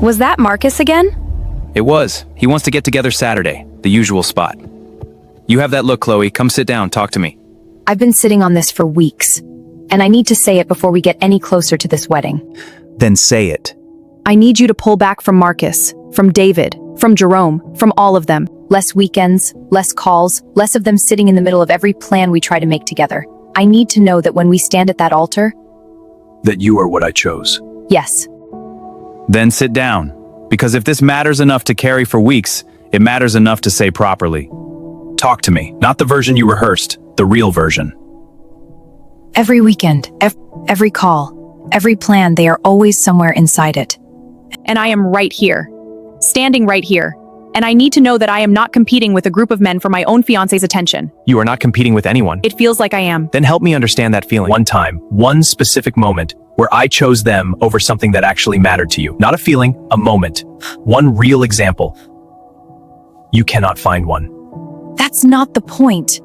Was that Marcus again? It was. He wants to get together Saturday, the usual spot. You have that look, Chloe. Come sit down, talk to me. I've been sitting on this for weeks, and I need to say it before we get any closer to this wedding. Then say it. I need you to pull back from Marcus, from David, from Jerome, from all of them. Less weekends, less calls, less of them sitting in the middle of every plan we try to make together. I need to know that when we stand at that altar... That you are what I chose. Yes. Then sit down. Because if this matters enough to carry for weeks, it matters enough to say properly. Talk to me, not the version you rehearsed, the real version. Every weekend, every call, every plan, they are always somewhere inside it. And I am right here, standing right here. And I need to know that I am not competing with a group of men for my own fiancé's attention. You are not competing with anyone. It feels like I am. Then help me understand that feeling. One time, one specific moment, where I chose them over something that actually mattered to you. Not a feeling, a moment. One real example. You cannot find one. That's not the point.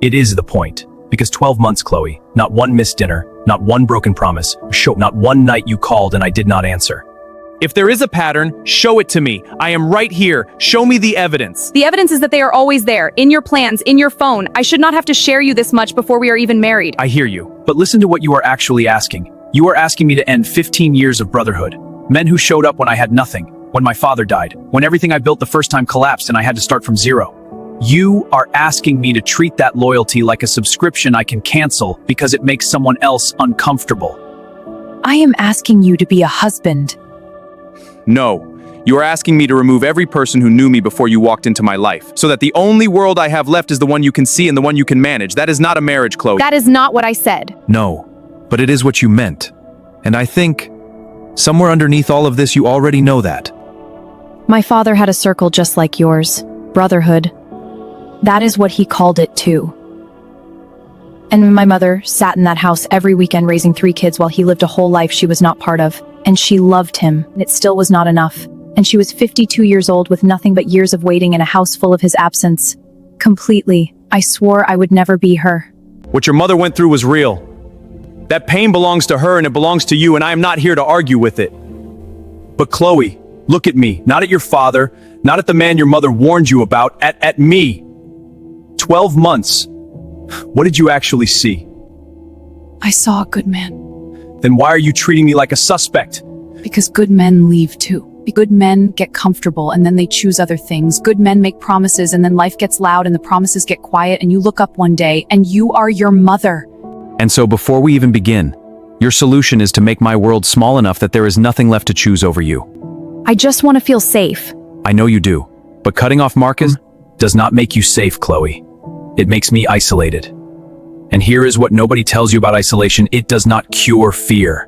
It is the point. Because 12 months, Chloe, not one missed dinner, not one broken promise, not one night you called and I did not answer. If there is a pattern, show it to me. I am right here. Show me the evidence. The evidence is that they are always there, in your plans, in your phone. I should not have to share you this much before we are even married. I hear you. But listen to what you are actually asking. You are asking me to end 15 years of brotherhood. Men who showed up when I had nothing, when my father died, when everything I built the first time collapsed and I had to start from zero. You are asking me to treat that loyalty like a subscription I can cancel because it makes someone else uncomfortable. I am asking you to be a husband. No. You are asking me to remove every person who knew me before you walked into my life, so that the only world I have left is the one you can see and the one you can manage. That is not a marriage, Chloe. That is not what I said. No, but it is what you meant. And I think, somewhere underneath all of this, you already know that. My father had a circle just like yours, brotherhood. That is what he called it too. And my mother sat in that house every weekend raising 3 kids while he lived a whole life she was not part of. And she loved him, and it still was not enough. And she was 52 years old with nothing but years of waiting in a house full of his absence. Completely. I swore I would never be her. What your mother went through was real. That pain belongs to her and it belongs to you, and I am not here to argue with it. But Chloe, look at me, not at your father, not at the man your mother warned you about, at me. 12 months. What did you actually see? I saw a good man. Then why are you treating me like a suspect? Because good men leave too. Good men get comfortable and then they choose other things. Good men make promises and then life gets loud and the promises get quiet and you look up one day and you are your mother. And so before we even begin, your solution is to make my world small enough that there is nothing left to choose over you. I just want to feel safe. I know you do, but cutting off Marcus does not make you safe, Chloe. It makes me isolated. And here is what nobody tells you about isolation. It does not cure fear.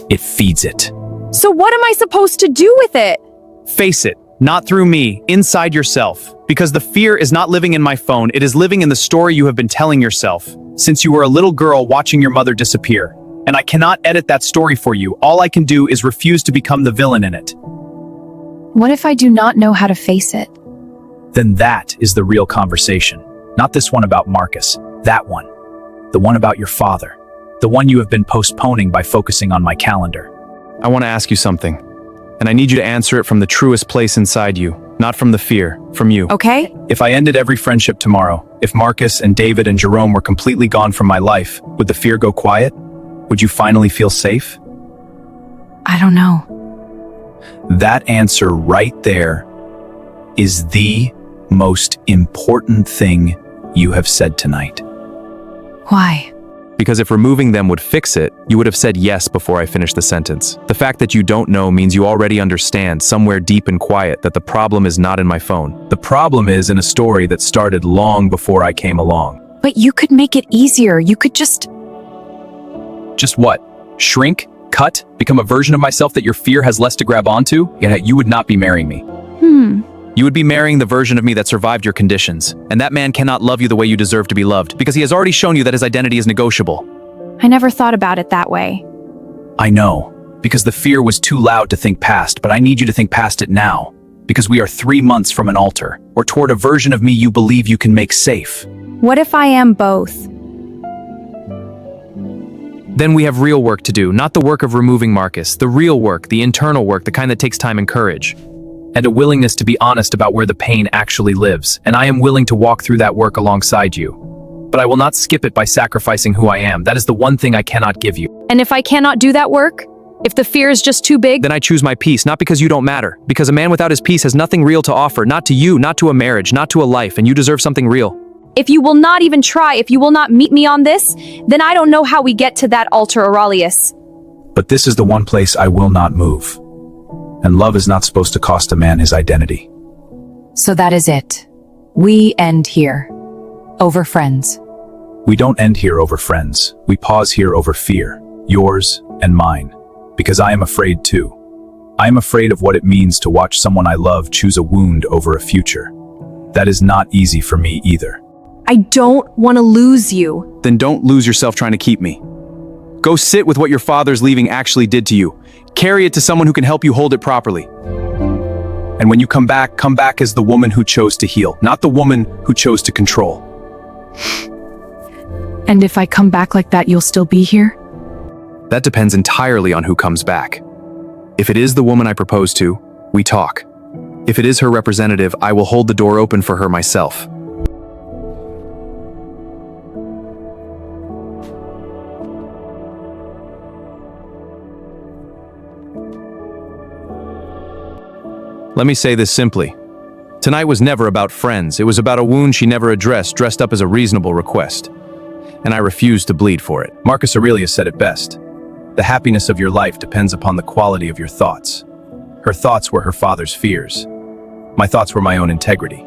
It feeds it. So what am I supposed to do with it? Face it, not through me, inside yourself. Because the fear is not living in my phone, it is living in the story you have been telling yourself since you were a little girl watching your mother disappear. And I cannot edit that story for you. All I can do is refuse to become the villain in it. What if I do not know how to face it? Then that is the real conversation. Not this one about Marcus. That one. The one about your father. The one you have been postponing by focusing on my calendar. I want to ask you something. And I need you to answer it from the truest place inside you. Not from the fear, from you. Okay? If I ended every friendship tomorrow, if Marcus and David and Jerome were completely gone from my life, would the fear go quiet? Would you finally feel safe? I don't know. That answer right there is the most important thing you have said tonight. Why? Because if removing them would fix it, you would have said yes before I finished the sentence. The fact that you don't know means you already understand somewhere deep and quiet that the problem is not in my phone. The problem is in a story that started long before I came along. But you could make it easier. You could just... Just what? Shrink? Cut? Become a version of myself that your fear has less to grab onto? Yet you would not be marrying me. You would be marrying the version of me that survived your conditions. And that man cannot love you the way you deserve to be loved, because he has already shown you that his identity is negotiable. I never thought about it that way. I know, because the fear was too loud to think past, but I need you to think past it now. Because we are 3 months from an altar, or toward a version of me you believe you can make safe. What if I am both? Then we have real work to do, not the work of removing Marcus, the real work, the internal work, the kind that takes time and courage. And a willingness to be honest about where the pain actually lives, and I am willing to walk through that work alongside you. But I will not skip it by sacrificing who I am. That is the one thing I cannot give you. And if I cannot do that work, if the fear is just too big, Then I choose my peace, not because you don't matter, because a man without his peace has nothing real to offer, not to you, not to a marriage, not to a life, and you deserve something real. if you will not even try, if you will not meet me on this, then I don't know how we get to that altar, Auralius. But this is the one place I will not move. And love is not supposed to cost a man his identity. So that is it. We end here. Over friends. We don't end here over friends. We pause here over fear, yours and mine. Because I am afraid too. I am afraid of what it means to watch someone I love choose a wound over a future. That is not easy for me either. I don't want to lose you. Then don't lose yourself trying to keep me. Go sit with what your father's leaving actually did to you. Carry it to someone who can help you hold it properly. And when you come back as the woman who chose to heal, not the woman who chose to control. And if I come back like that, you'll still be here? That depends entirely on who comes back. If it is the woman I propose to, we talk. If it is her representative, I will hold the door open for her myself. Let me say this simply. Tonight was never about friends. It was about a wound she never addressed, dressed up as a reasonable request. And I refuse to bleed for it. Marcus Aurelius said it best. The happiness of your life depends upon the quality of your thoughts. Her thoughts were her father's fears. My thoughts were my own integrity.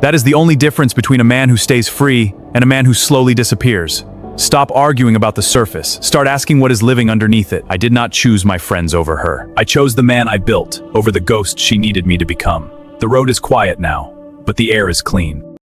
That is the only difference between a man who stays free and a man who slowly disappears. Stop arguing about the surface. Start asking what is living underneath it. I did not choose my friends over her. I chose the man I built over the ghost she needed me to become. The road is quiet now, but the air is clean.